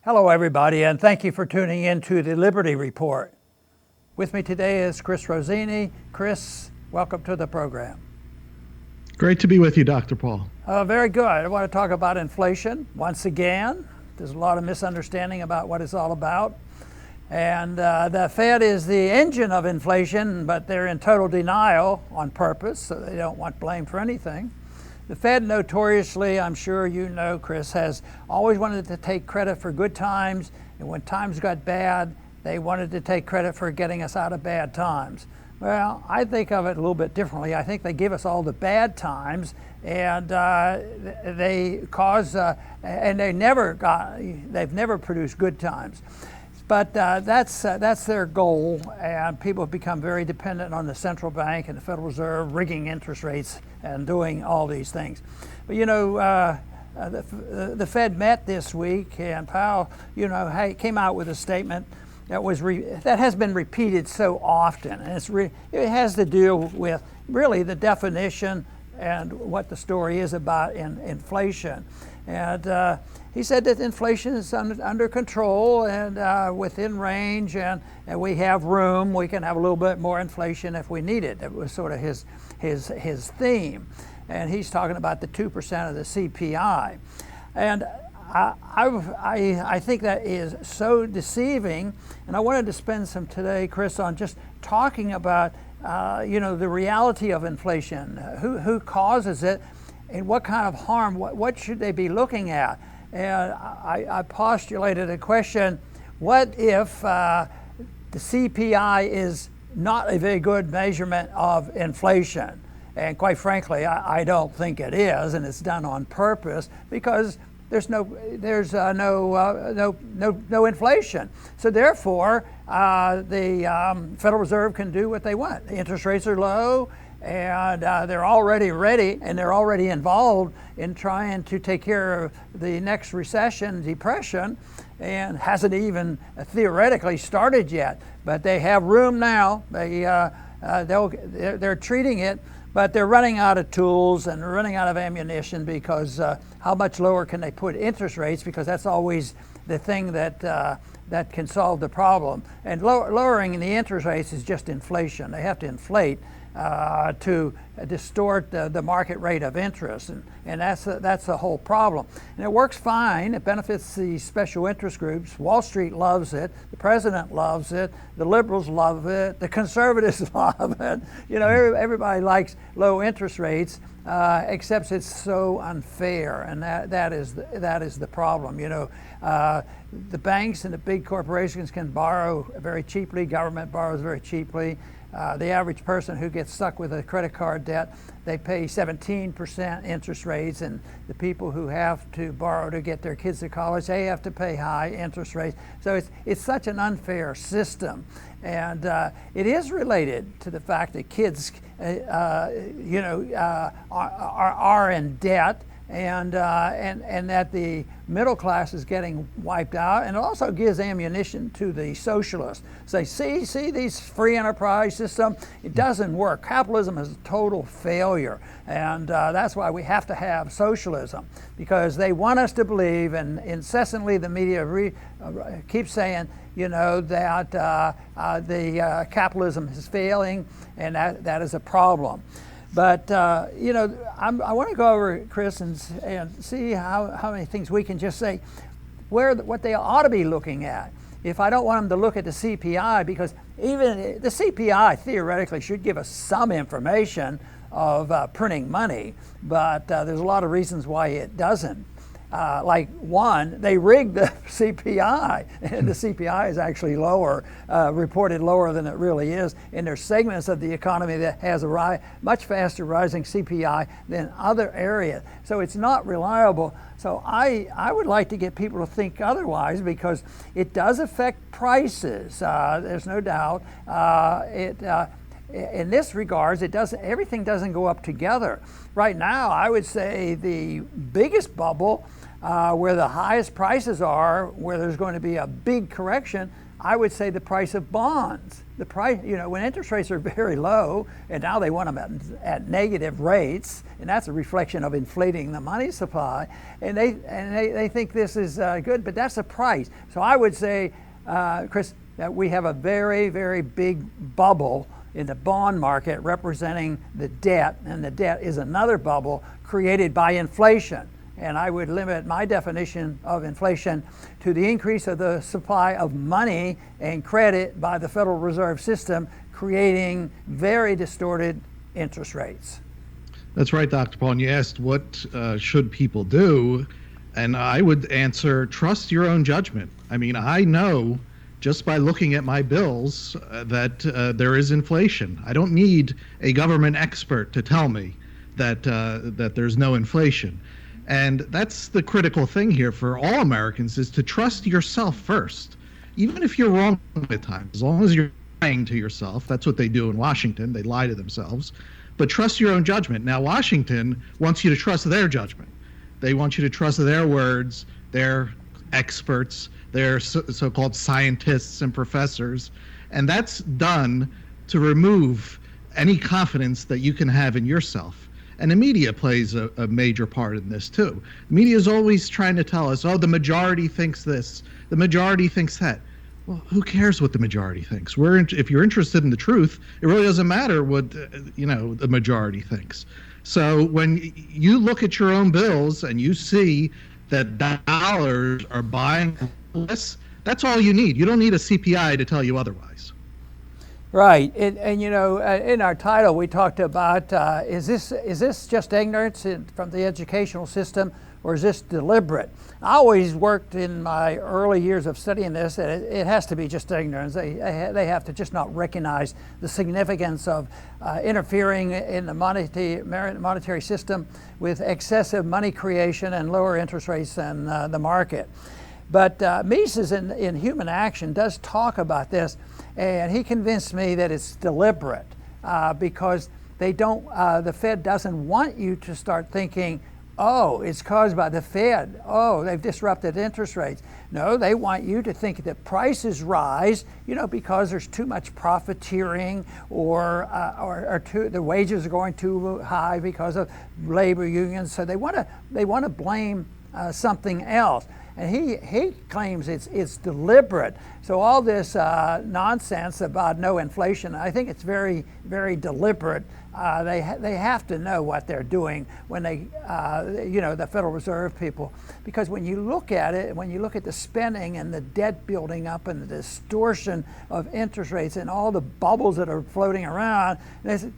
Hello, everybody, and thank you for tuning in to the Liberty Report. With me today is Chris Rossini. Chris, welcome to the program. Great to be with you, Dr. Paul. Very good. I want to talk about inflation once again. There's a lot of misunderstanding about what it's all about. And the Fed is the engine of inflation, but they're in total denial on purpose, so they don't want blame for anything. The Fed notoriously, I'm sure you know, Chris, has always wanted to take credit for good times, and when times got bad, they wanted to take credit for getting us out of bad times. Well, I think of it a little bit differently. I think they give us all the bad times, and they cause, and they've never produced good times. But that's their goal, and people have become very dependent on the central bank and the Federal Reserve rigging interest rates and doing all these things. But you know, the Fed met this week, and Powell, came out with a statement that that has been repeated so often, and it has to deal with really the definition and what the story is about in inflation. And he said that inflation is under control and within range, and we have room. We can have a little bit more inflation if we need it. That was sort of his theme. And he's talking about the 2% of the CPI. And I think that is so deceiving. And I wanted to spend some today, Chris, on just talking about the reality of inflation, who causes it, and what kind of harm, what should they be looking at? And I postulated a question: what if the CPI is not a very good measurement of inflation? And quite frankly, I don't think it is, and it's done on purpose because there's no inflation. So therefore, the Federal Reserve can do what they want. The interest rates are low, and they're already ready, and they're already involved in trying to take care of the next recession, depression, and hasn't even theoretically started yet. But they have room now. They're treating it, but they're running out of tools and they're running out of ammunition because how much lower can they put interest rates? Because that's always the thing that can solve the problem. And lowering the interest rates is just inflation. They have to inflate to distort the market rate of interest, and that's the whole problem. And it works fine. It benefits the special interest groups. Wall Street loves it. The president loves it. The liberals love it. The conservatives love it. Everybody likes low interest rates, except it's so unfair, and that is the problem. The banks and the big corporations can borrow very cheaply. Government borrows very cheaply. The average person who gets stuck with a credit card debt, they pay 17% interest rates, and the people who have to borrow to get their kids to college, they have to pay high interest rates. So it's such an unfair system, and it is related to the fact that kids, are in debt. And that the middle class is getting wiped out, and it also gives ammunition to the socialists. Say, see these free enterprise system, it doesn't work. Capitalism is a total failure, and that's why we have to have socialism, because they want us to believe, and incessantly the media keeps saying, that the capitalism is failing, and that is a problem. But I want to go over, Chris, and see how many things we can just say what they ought to be looking at. If I don't want them to look at the CPI, because even the CPI theoretically should give us some information of printing money, but there's a lot of reasons why it doesn't. Like one, they rigged the CPI, and the CPI is actually reported lower than it really is. And there's segments of the economy that has a much faster rising CPI than other areas. So it's not reliable. So I would like to get people to think otherwise, because it does affect prices. There's no doubt. In this regards, everything doesn't go up together. Right now, I would say the biggest bubble where the highest prices are, where there's going to be a big correction, I would say the price of bonds. The price, when interest rates are very low, and now they want them at negative rates, and that's a reflection of inflating the money supply. And they think this is good, but that's a price. So I would say, Chris, that we have a very, very big bubble in the bond market representing the debt, and the debt is another bubble created by inflation. And I would limit my definition of inflation to the increase of the supply of money and credit by the Federal Reserve System, creating very distorted interest rates. That's right, Dr. Paul. And you asked what should people do, and I would answer, trust your own judgment. I mean, I know just by looking at my bills that there is inflation. I don't need a government expert to tell me that there's no inflation. And that's the critical thing here for all Americans, is to trust yourself first. Even if you're wrong at times, as long as you're lying to yourself. That's what they do in Washington. They lie to themselves. But trust your own judgment. Now, Washington wants you to trust their judgment. They want you to trust their words, their experts, their so-called scientists and professors. And that's done to remove any confidence that you can have in yourself. And the media plays a major part in this too. The media is always trying to tell us, oh, the majority thinks this, the majority thinks that. Well, who cares what the majority thinks? If you're interested in the truth, it really doesn't matter what the majority thinks. So when you look at your own bills and you see that dollars are buying less, that's all you need. You don't need a CPI to tell you otherwise. Right, and in our title we talked about is this just ignorance from the educational system, or is this deliberate? I always worked in my early years of studying this, and it has to be just ignorance. They have to just not recognize the significance of interfering in the monetary system with excessive money creation and lower interest rates than the market. But Mises in Human Action does talk about this, and he convinced me that it's deliberate because the Fed doesn't want you to start thinking, oh, it's caused by the Fed. Oh, they've disrupted interest rates. No, they want you to think that prices rise, because there's too much profiteering, or the wages are going too high because of labor unions. So they want to blame something else. And he claims it's deliberate. So all this nonsense about no inflation, I think it's very, very deliberate. They have to know what they're doing when the Federal Reserve people, because when you look at it, when you look at the spending and the debt building up and the distortion of interest rates and all the bubbles that are floating around, they say,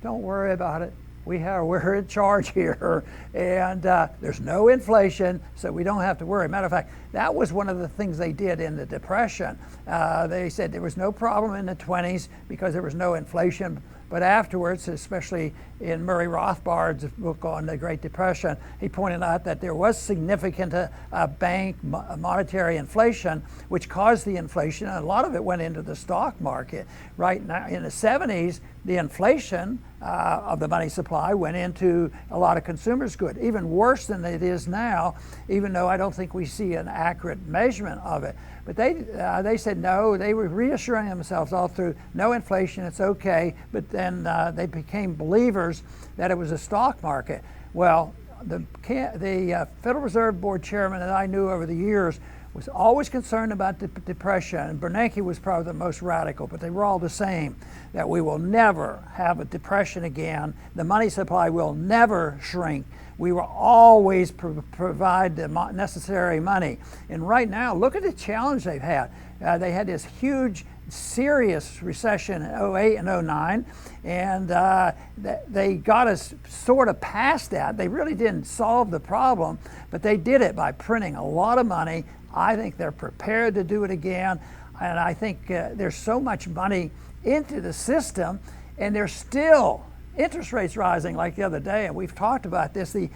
don't worry about it. We're in charge here, and there's no inflation, so we don't have to worry. Matter of fact, that was one of the things they did in the Depression. They said there was no problem in the 20s because there was no inflation. But afterwards, especially in Murray Rothbard's book on the Great Depression, he pointed out that there was significant bank monetary inflation, which caused the inflation, and a lot of it went into the stock market. Right now, in the 70s, the inflation of the money supply went into a lot of consumers' goods, even worse than it is now, even though I don't think we see an accurate measurement of it. But they said no, they were reassuring themselves all through, no inflation, it's okay, but then they became believers that it was a stock market. Well, the Federal Reserve Board chairman that I knew over the years was always concerned about the Depression, and Bernanke was probably the most radical, but they were all the same, that we will never have a depression again, the money supply will never shrink, we will always provide the necessary money. And right now, look at the challenge they've had. They had this huge, serious recession in 08 and 09, and they got us sort of past that. They really didn't solve the problem, but they did it by printing a lot of money. I think they're prepared to do it again, and I think there's so much money into the system, and there's still interest rates rising like the other day, and we've talked about this. The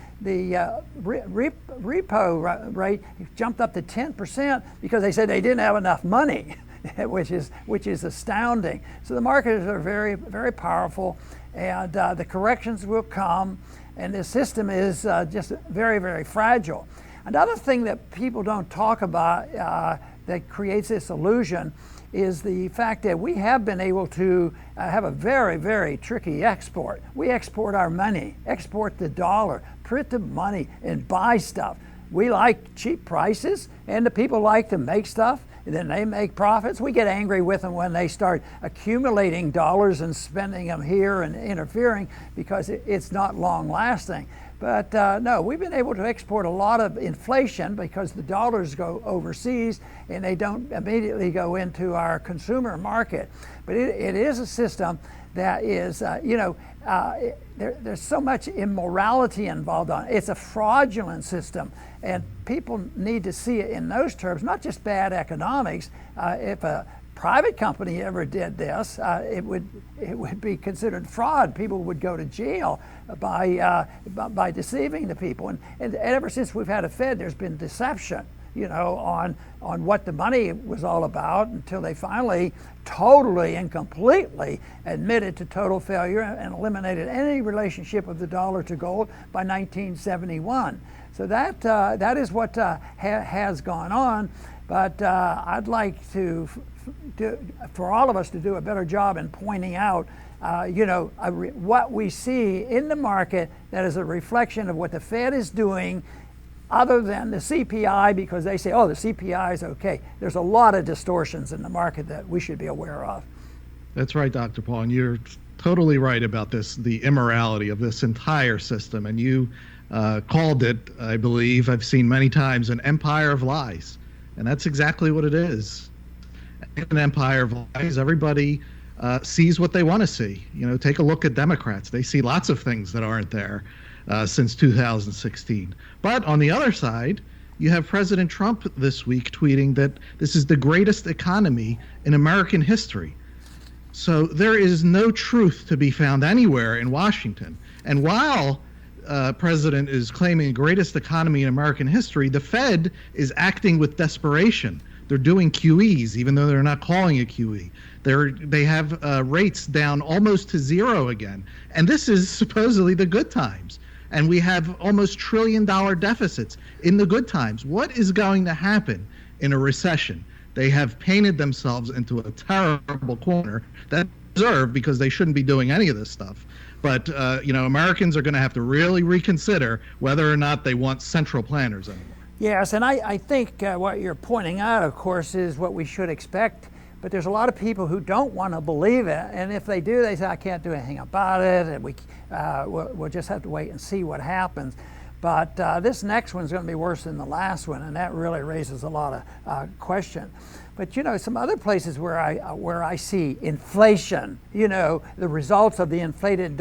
repo rate jumped up to 10% because they said they didn't have enough money, which is astounding. So the markets are very, very powerful, and the corrections will come, and the system is just very, very fragile. Another thing that people don't talk about that creates this illusion is the fact that we have been able to have a very, very tricky export. We export our money, export the dollar, print the money, and buy stuff. We like cheap prices, and the people like to make stuff, and then they make profits. We get angry with them when they start accumulating dollars and spending them here and interfering because it's not long lasting. But no, we've been able to export a lot of inflation because the dollars go overseas and they don't immediately go into our consumer market. But it is a system that is, there's so much immorality involved on it. It's a fraudulent system, and people need to see it in those terms, not just bad economics. If a private company ever did this, it would be considered fraud. People would go to jail by deceiving the people. And ever since we've had a Fed, there's been deception, on what the money was all about until they finally totally and completely admitted to total failure and eliminated any relationship of the dollar to gold by 1971. So that is what has gone on. But I'd like for all of us to do a better job in pointing out, what we see in the market that is a reflection of what the Fed is doing, other than the CPI, because they say, oh, the CPI is okay. There's a lot of distortions in the market that we should be aware of. That's right, Dr. Paul, and you're totally right about this, the immorality of this entire system. And you called it, I believe, I've seen many times, an empire of lies. And that's exactly what it is. An empire of lies. Everybody sees what they want to see. Take a look at Democrats. They see lots of things that aren't there since 2016. But on the other side, you have President Trump this week tweeting that this is the greatest economy in American history. So there is no truth to be found anywhere in Washington. And while President is claiming the greatest economy in American history, the Fed is acting with desperation. They're doing QEs, even though they're not calling it QE. They have rates down almost to zero again. And this is supposedly the good times. And we have almost $1 trillion deficits in the good times. What is going to happen in a recession? They have painted themselves into a terrible corner that they deserve, because they shouldn't be doing any of this stuff. But Americans are going to have to really reconsider whether or not they want central planners anymore. Yes, and I think what you're pointing out, of course, is what we should expect. But there's a lot of people who don't want to believe it, and if they do, they say, I can't do anything about it, and we'll just have to wait and see what happens. But this next one's going to be worse than the last one, and that really raises a lot of question. But some other places where I see inflation, the results of the inflating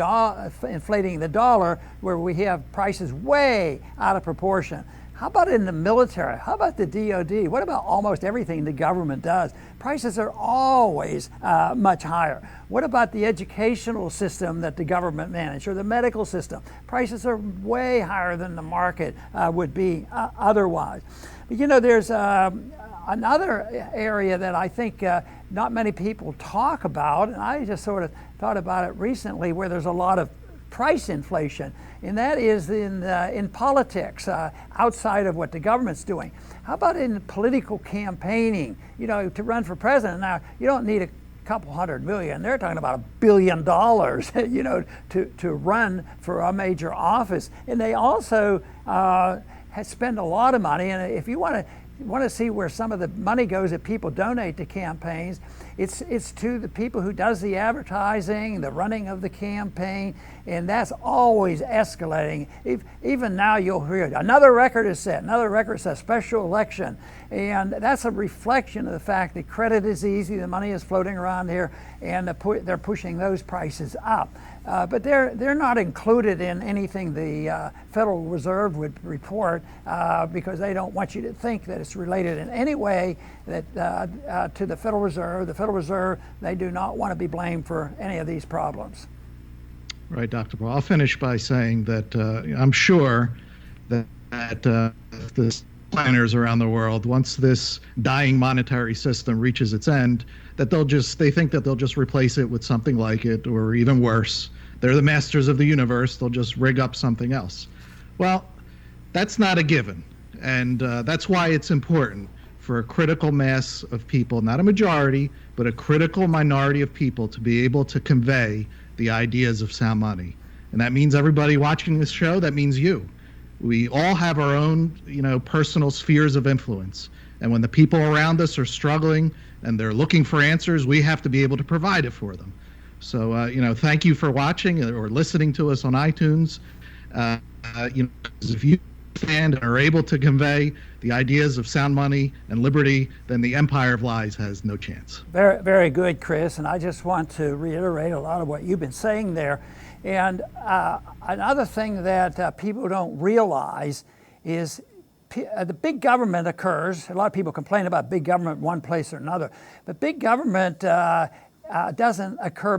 the dollar, where we have prices way out of proportion. How about in the military? How about the DOD? What about almost everything the government does? Prices are always much higher. What about the educational system that the government manages, or the medical system? Prices are way higher than the market would be otherwise. But there's another area that I think not many people talk about, and I just sort of thought about it recently, where there's a lot of price inflation, and that is in politics, outside of what the government's doing. How about in political campaigning? To run for president now, you don't need a couple $100 million. They're talking about $1 billion, to run for a major office. And they also spend a lot of money. And if you want to see where some of the money goes that people donate to campaigns, it's to the people who does the advertising, the running of the campaign, and that's always escalating. Even now you'll hear another record is set, special election, and that's a reflection of the fact that credit is easy, the money is floating around here, and they're pushing those prices up. But they're not included in anything the Federal Reserve would report, because they don't want you to think that it's related in any way that to the Federal Reserve. The Federal Reserve, they do not want to be blamed for any of these problems. Right, Dr. Paul. I'll finish by saying that I'm sure that the planners around the world, once this dying monetary system reaches its end, that they think that they'll just replace it with something like it, or even worse. They're the masters of the universe. They'll just rig up something else. Well, that's not a given. And that's why it's important for a critical mass of people, not a majority, but a critical minority of people to be able to convey the ideas of sound money. And that means everybody watching this show, that means you. We all have our own, personal spheres of influence. And when the people around us are struggling and they're looking for answers, we have to be able to provide it for them. So, thank you for watching or listening to us on iTunes. If you understand and are able to convey the ideas of sound money and liberty, then the empire of lies has no chance. Very, very good, Chris. And I just want to reiterate a lot of what you've been saying there. And another thing that people don't realize is the big government occurs. A lot of people complain about big government one place or another, but big government doesn't occur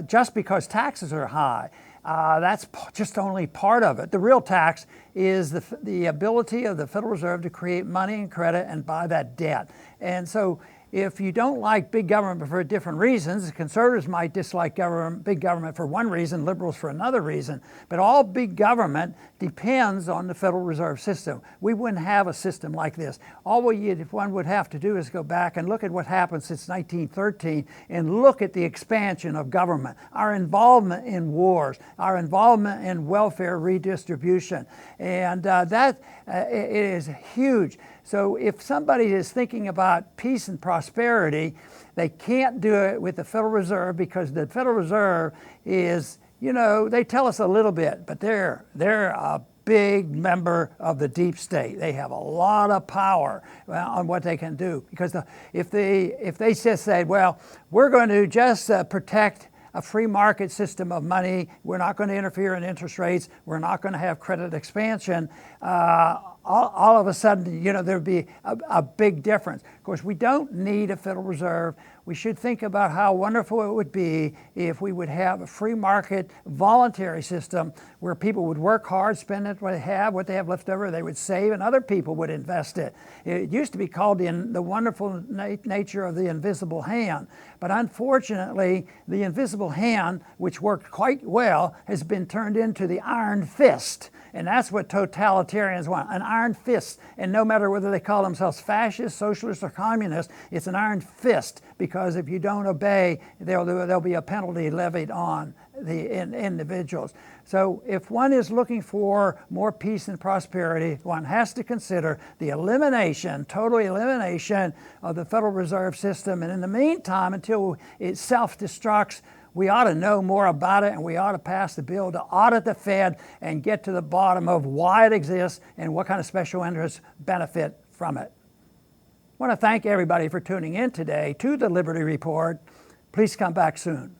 just because taxes are high. That's just only part of it. The real tax is the ability of the Federal Reserve to create money and credit and buy that debt. And so if you don't like big government for different reasons, conservatives might dislike big government for one reason, liberals for another reason, but all big government depends on the Federal Reserve System. We wouldn't have a system like this. All one would have to do is go back and look at what happened since 1913 and look at the expansion of government, our involvement in wars, our involvement in welfare redistribution, and that it is huge. So if somebody is thinking about peace and prosperity, they can't do it with the Federal Reserve, because the Federal Reserve is, they tell us a little bit, but they're a big member of the deep state. They have a lot of power on what they can do, because if they just say, well, we're going to just protect a free market system of money, we're not going to interfere in interest rates, we're not going to have credit expansion, all of a sudden, there'd be a big difference. Of course, we don't need a Federal Reserve. We should think about how wonderful it would be if we would have a free market, voluntary system where people would work hard, spend what they have left over, they would save, and other people would invest it. It used to be called the wonderful nature of the invisible hand. But unfortunately, the invisible hand, which worked quite well, has been turned into the iron fist. And that's what totalitarians want, an iron fist. And no matter whether they call themselves fascists, socialists, or communists, it's an iron fist, because if you don't obey, there'll be a penalty levied on the individuals. So if one is looking for more peace and prosperity, one has to consider the total elimination of the Federal Reserve System. And in the meantime, until it self-destructs, we ought to know more about it, and we ought to pass the bill to audit the Fed and get to the bottom of why it exists and what kind of special interests benefit from it. I want to thank everybody for tuning in today to the Liberty Report. Please come back soon.